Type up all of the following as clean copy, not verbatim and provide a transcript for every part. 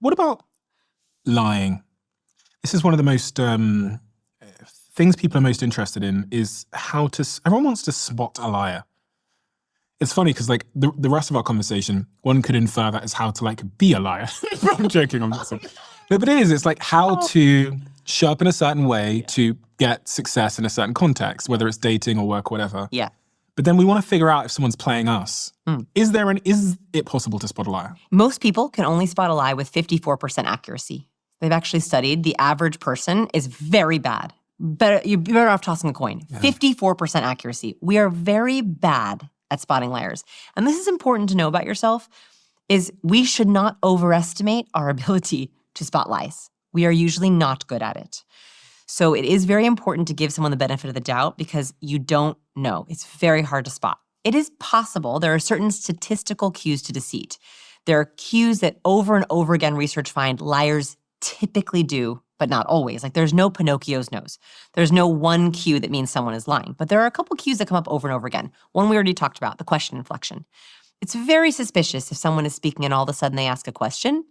What about lying? This is one of the most things people are most interested in is everyone wants to spot a liar. It's funny because like the rest of our conversation, one could infer that as how to like be a liar. I'm joking, I'm not saying. No, but it's like how to show up in a certain way to get success in a certain context, whether it's dating or work or whatever. Yeah. But then we want to figure out if someone's playing us. Is it possible to spot a liar? Most people can only spot a lie with 54% accuracy. They've actually studied the average person is very bad. You're better off tossing a coin. Yeah. 54% accuracy. We are very bad at spotting liars. And this is important to know about yourself, is we should not overestimate our ability to spot lies. We are usually not good at it. So it is very important to give someone the benefit of the doubt because you don't know. It's very hard to spot. It is possible. There are certain statistical cues to deceit. There are cues that over and over again research find liars typically do, but not always. Like there's no Pinocchio's nose. There's no one cue that means someone is lying. But there are a couple cues that come up over and over again. One we already talked about, the question inflection. It's very suspicious if someone is speaking and all of a sudden they ask a question.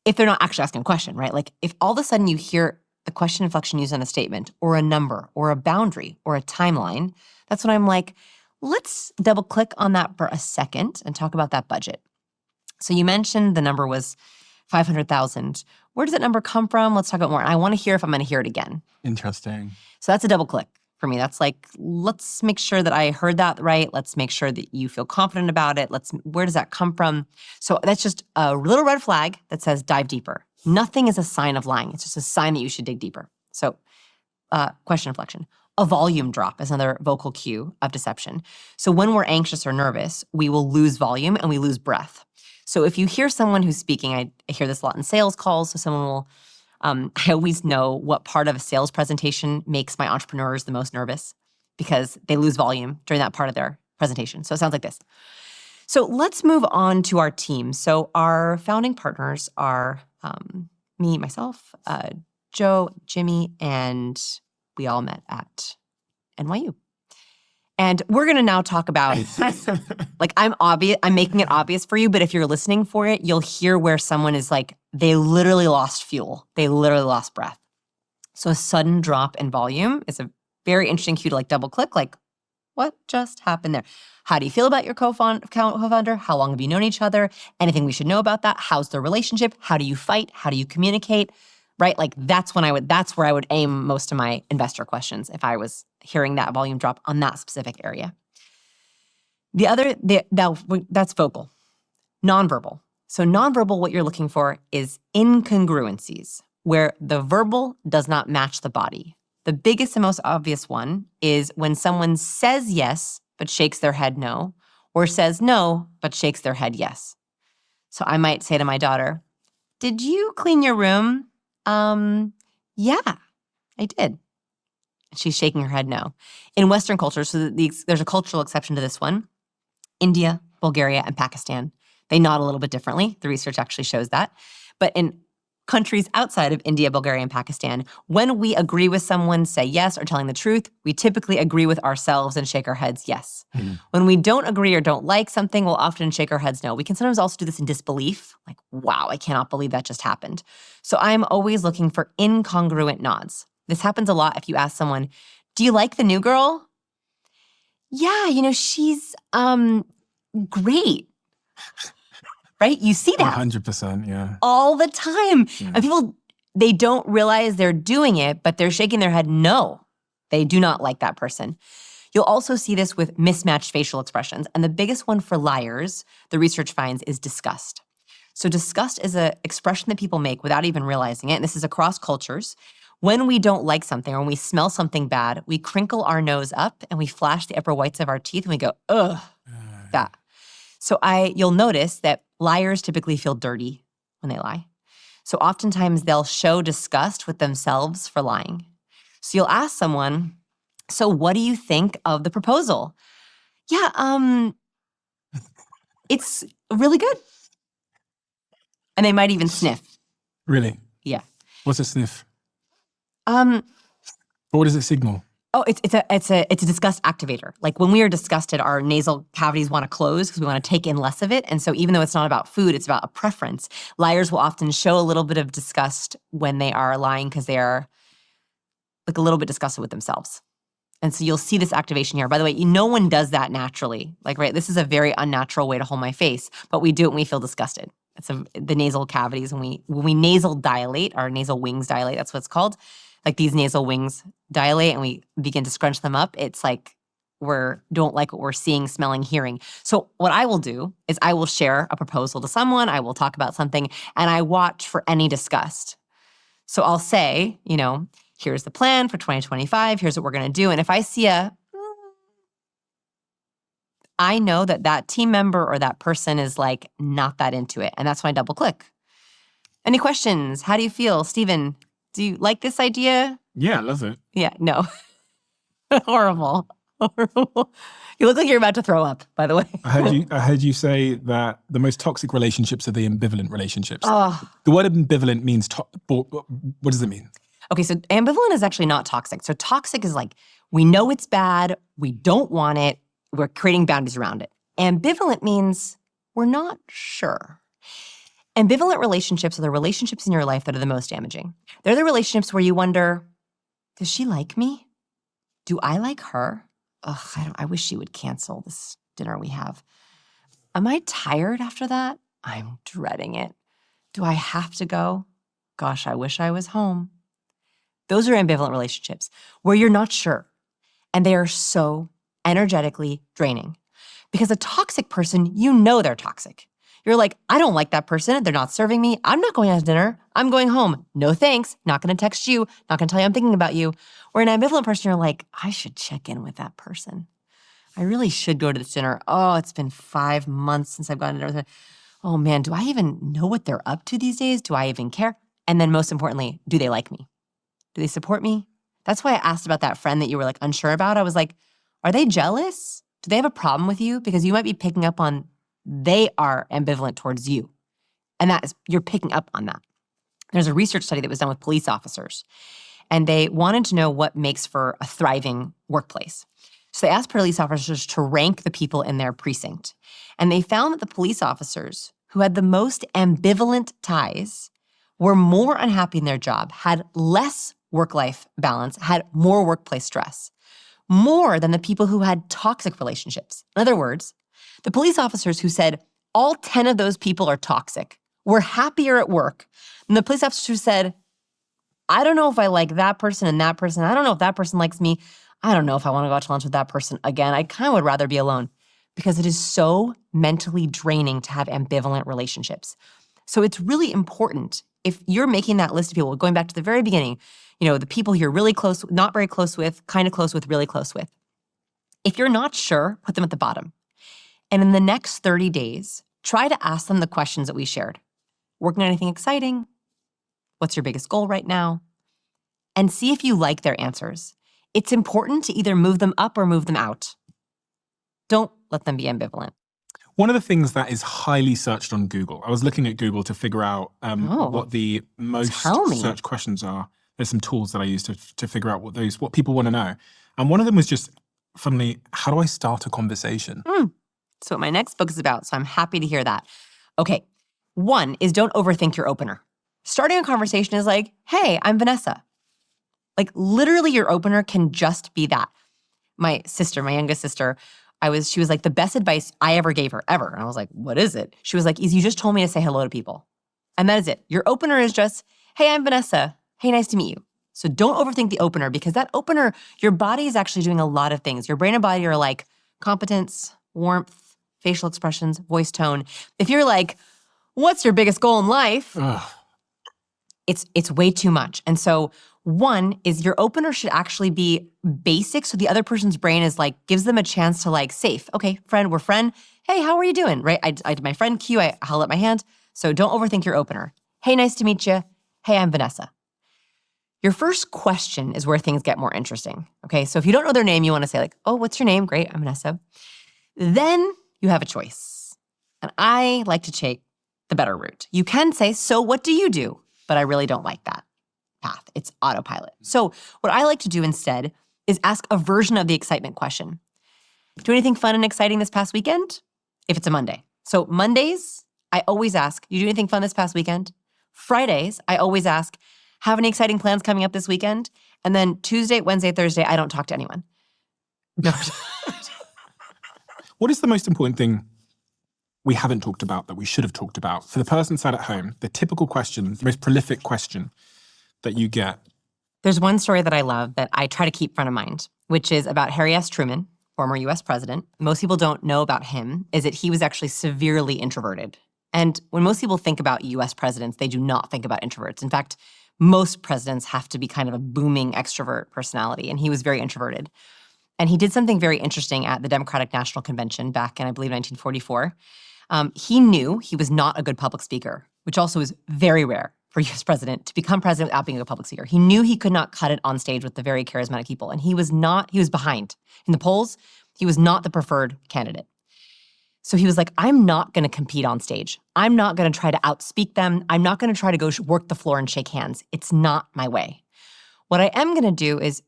If they're not actually asking a question, right? Like if all of a sudden you hear the question inflection used on a statement or a number or a boundary or a timeline, that's when I'm like, let's double click on that for a second and talk about that budget. So you mentioned the number was 500,000. Where does that number come from? Let's talk about more. I want to hear if I'm going to hear it again. Interesting. So that's a double click for me. That's like, let's make sure that I heard that right. Let's make sure that you feel confident about it. Where does that come from? So that's just a little red flag that says dive deeper. Nothing is a sign of lying. It's just a sign that you should dig deeper. So question inflection. A volume drop is another vocal cue of deception. So when we're anxious or nervous, we will lose volume and we lose breath. So if you hear someone who's speaking, I hear this a lot in sales calls, so someone will, I always know what part of a sales presentation makes my entrepreneurs the most nervous because they lose volume during that part of their presentation. So it sounds like this. So let's move on to our team. So our founding partners are me, myself, Joe, Jimmy, and we all met at NYU. And we're going to now talk about, like I'm making it obvious for you, but if you're listening for it, you'll hear where someone is like, they literally lost fuel. They literally lost breath. So a sudden drop in volume is a very interesting cue to like double click, like what just happened there? How do you feel about your co-founder? How long have you known each other? Anything we should know about that? How's the relationship? How do you fight? How do you communicate? Right? Like that's where I would aim most of my investor questions if I was hearing that volume drop on that specific area. That's vocal. Nonverbal. So nonverbal, what you're looking for is incongruencies, where the verbal does not match the body. The biggest and most obvious one is when someone says yes, but shakes their head no, or says no, but shakes their head yes. So I might say to my daughter, "Did you clean your room?" Yeah, I did. She's shaking her head no. In Western cultures, so there's a cultural exception to this one, India, Bulgaria, and Pakistan. They nod a little bit differently. The research actually shows that. But in countries outside of India, Bulgaria, and Pakistan, when we agree with someone, say yes, or telling the truth, we typically agree with ourselves and shake our heads yes. When we don't agree or don't like something, we'll often shake our heads no. We can sometimes also do this in disbelief, like, wow, I cannot believe that just happened. So I'm always looking for incongruent nods. This happens a lot if you ask someone, do you like the new girl? Yeah, she's great. Right? You see that. 100%, yeah. All the time. Yeah. And people, they don't realize they're doing it, but they're shaking their head no. They do not like that person. You'll also see this with mismatched facial expressions. And the biggest one for liars, the research finds, is disgust. So disgust is an expression that people make without even realizing it. And this is across cultures. When we don't like something or when we smell something bad, we crinkle our nose up and we flash the upper whites of our teeth and we go, ugh, that. So you'll notice that liars typically feel dirty when they lie. So oftentimes they'll show disgust with themselves for lying. So you'll ask someone, so what do you think of the proposal? Yeah, it's really good. And they might even sniff. Really? Yeah. What's a sniff? What does it signal? Oh, it's a disgust activator. Like when we are disgusted, our nasal cavities want to close because we want to take in less of it. And so even though it's not about food, it's about a preference. Liars will often show a little bit of disgust when they are lying because they are like a little bit disgusted with themselves. And so you'll see this activation here. By the way, no one does that naturally. Like, right, this is a very unnatural way to hold my face, but we do it when we feel disgusted. It's the nasal cavities. When we nasal dilate, our nasal wings dilate, that's what it's called. Like these nasal wings dilate and we begin to scrunch them up. It's like don't like what we're seeing, smelling, hearing. So what I will do is I will share a proposal to someone. I will talk about something and I watch for any disgust. So I'll say, here's the plan for 2025. Here's what we're going to do. And if I see I know that team member or that person is like not that into it. And that's when I double click. Any questions? How do you feel? Steven, do you like this idea? Yeah, I love it. Yeah, no. Horrible. You look like you're about to throw up, by the way. I heard you say that the most toxic relationships are the ambivalent relationships. Oh. The word ambivalent means, what does it mean? Okay, so ambivalent is actually not toxic. So toxic is like, we know it's bad, we don't want it, we're creating boundaries around it. Ambivalent means we're not sure. Ambivalent relationships are the relationships in your life that are the most damaging. They're the relationships where you wonder, does she like me? Do I like her? Ugh, I wish she would cancel this dinner we have. Am I tired after that? I'm dreading it. Do I have to go? Gosh, I wish I was home. Those are ambivalent relationships where you're not sure. And they are so energetically draining. Because a toxic person, they're toxic. You're like, I don't like that person. They're not serving me. I'm not going out to dinner. I'm going home. No thanks. Not going to text you. Not going to tell you I'm thinking about you. Where an ambivalent person, you're like, I should check in with that person. I really should go to this dinner. Oh, it's been 5 months since I've gone to dinner. Oh man, do I even know what they're up to these days? Do I even care? And then most importantly, do they like me? Do they support me? That's why I asked about that friend that you were like unsure about. I was like, are they jealous? Do they have a problem with you? Because you might be picking up on they are ambivalent towards you. And you're picking up on that. There's a research study that was done with police officers, and they wanted to know what makes for a thriving workplace. So they asked police officers to rank the people in their precinct. And they found that the police officers who had the most ambivalent ties were more unhappy in their job, had less work-life balance, had more workplace stress, more than the people who had toxic relationships. In other words, the police officers who said all 10 of those people are toxic were happier at work than the police officers who said, I don't know if I like that person and that person. I don't know if that person likes me. I don't know if I want to go out to lunch with that person again. I kind of would rather be alone because it is so mentally draining to have ambivalent relationships. So it's really important if you're making that list of people, going back to the very beginning, the people you're really close, not very close with, kind of close with, really close with. If you're not sure, put them at the bottom. And in the next 30 days, try to ask them the questions that we shared. Working on anything exciting? What's your biggest goal right now? And see if you like their answers. It's important to either move them up or move them out. Don't let them be ambivalent. One of the things that is highly searched on Google, I was looking at Google to figure out what the most searched questions are. There's some tools that I use to figure out what people want to know. And one of them was just, funnily, how do I start a conversation? That's what my next book is about, so I'm happy to hear that. Okay, one is don't overthink your opener. Starting a conversation is like, hey, I'm Vanessa. Like literally your opener can just be that. My youngest sister, she was like, the best advice I ever gave her, ever. And I was like, what is it? She was like, you just told me to say hello to people. And that is it. Your opener is just, hey, I'm Vanessa. Hey, nice to meet you. So don't overthink the opener because that opener, your body is actually doing a lot of things. Your brain and body are like competence, warmth, facial expressions, voice tone. If you're like, what's your biggest goal in life? It's way too much. And so one is your opener should actually be basic. So the other person's brain is like, gives them a chance to like, safe. Okay, friend, we're friend. Hey, how are you doing? Right? I did my friend cue. I held up my hand. So don't overthink your opener. Hey, nice to meet you. Hey, I'm Vanessa. Your first question is where things get more interesting. Okay, so if you don't know their name, you want to say like, oh, what's your name? Great, I'm Vanessa. Then you have a choice. And I like to take the better route. You can say, so what do you do? But I really don't like that path. It's autopilot. So what I like to do instead is ask a version of the excitement question. Do anything fun and exciting this past weekend? If it's a Monday. So Mondays, I always ask, you do anything fun this past weekend? Fridays, I always ask, have any exciting plans coming up this weekend? And then Tuesday, Wednesday, Thursday, I don't talk to anyone. No. What is the most important thing we haven't talked about that we should have talked about? For the person sat at home, the typical question, the most prolific question that you get. There's one story that I love that I try to keep front of mind, which is about Harry S. Truman, former US president. Most people don't know about him is that he was actually severely introverted. And when most people think about US presidents, they do not think about introverts. In fact, most presidents have to be kind of a booming extrovert personality, and he was very introverted. And he did something very interesting at the Democratic National Convention back in, I believe, 1944. He knew he was not a good public speaker, which also is very rare for a US president to become president without being a good public speaker. He knew he could not cut it on stage with the very charismatic people, and he was behind. In the polls, he was not the preferred candidate. So he was like, I'm not going to compete on stage. I'm not going to try to outspeak them. I'm not going to try to go work the floor and shake hands. It's not my way. What I am going to do is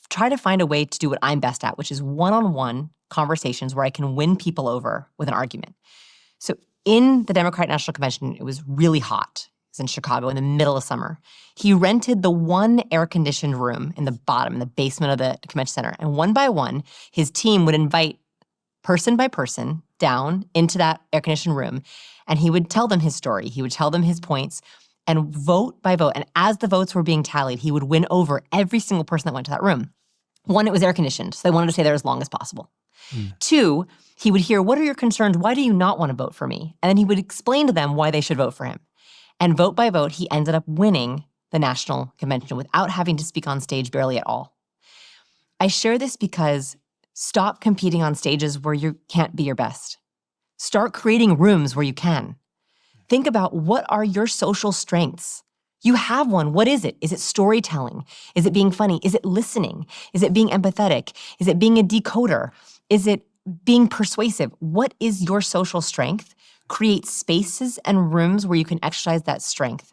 try to find a way to do what I'm best at, which is one-on-one conversations where I can win people over with an argument. So in the Democratic National Convention, it was really hot. It was in Chicago in the middle of summer. He rented the one air-conditioned room in the bottom, in the basement of the convention center. And one by one, his team would invite person by person down into that air-conditioned room, and he would tell them his story. He would tell them his points, and vote by vote. And as the votes were being tallied, he would win over every single person that went to that room. One, it was air-conditioned, so they wanted to stay there as long as possible. Two, he would hear, what are your concerns? Why do you not want to vote for me? And then he would explain to them why they should vote for him. And vote by vote, he ended up winning the national convention without having to speak on stage barely at all. I share this because stop competing on stages where you can't be your best. Start creating rooms where you can. Think about, what are your social strengths? You have one. What is it? Is it storytelling? Is it being funny? Is it listening? Is it being empathetic? Is it being a decoder? Is it being persuasive? What is your social strength? Create spaces and rooms where you can exercise that strength,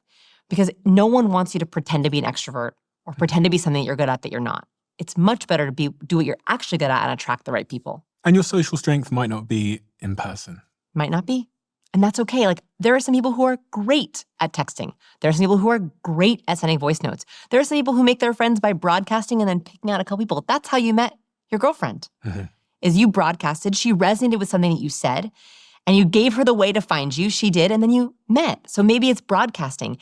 because no one wants you to pretend to be an extrovert or pretend to be something that you're good at that you're not. It's much better to do what you're actually good at and attract the right people. And your social strength might not be in person. Might not be. And that's okay. Like, there are some people who are great at texting. There are some people who are great at sending voice notes. There are some people who make their friends by broadcasting and then picking out a couple people. That's how you met your girlfriend. Is you broadcasted, she resonated with something that you said, and you gave her the way to find you. She did, and then you met. So maybe it's broadcasting.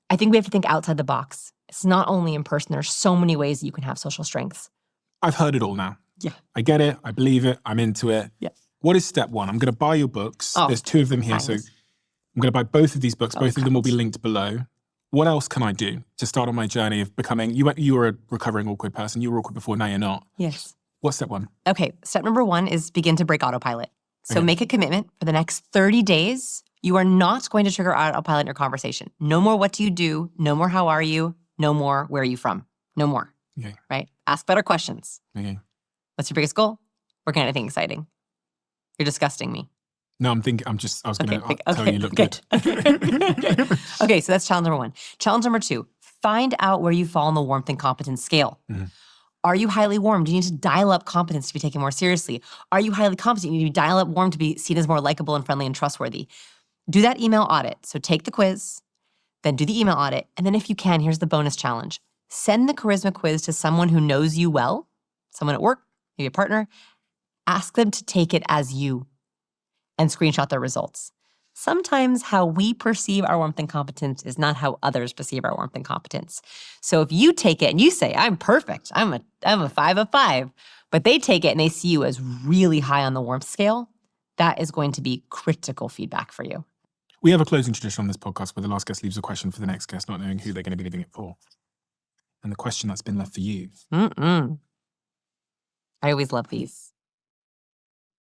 I think we have to think outside the box. It's not only in person. There's so many ways that you can have social strengths. I've heard it all now. Yeah. I get it. I believe it. I'm into it. Yes. What is step one? I'm going to buy your books. Oh, There's two of them here. nice. So I'm going to buy both of these books. Both of them will be linked below. What else can I do to start on my journey of becoming, you were a recovering awkward person. You were awkward before, now you're not. Yes. What's step one? Okay, step number one is begin to break autopilot. So Okay. make a commitment for the next 30 days. You are not going to trigger autopilot in your conversation. No more what do you do, no more how are you, no more where are you from, no more, Okay. right? Ask better questions. Okay. What's your biggest goal? Working on anything exciting. You're disgusting me. No, I was going to tell you look good. good. Okay, so that's challenge number one. Challenge number two, find out where you fall on the warmth and competence scale. Are you highly warm? Do you need to dial up competence to be taken more seriously? Are you highly competent? You need to dial up warm to be seen as more likable and friendly and trustworthy. Do that email audit. So take the quiz, then do the email audit, and then if you can, here's the bonus challenge. Send the charisma quiz to someone who knows you well, someone at work, maybe a partner. Ask them to take it as you and screenshot their results. Sometimes how we perceive our warmth and competence is not how others perceive our warmth and competence. So if you take it and you say, I'm perfect, I'm a 5 of 5, but they take it and they see you as really high on the warmth scale, that is going to be critical feedback for you. We have a closing tradition on this podcast where the last guest leaves a question for the next guest, not knowing who they're going to be leaving it for. And the question that's been left for you. I always love these.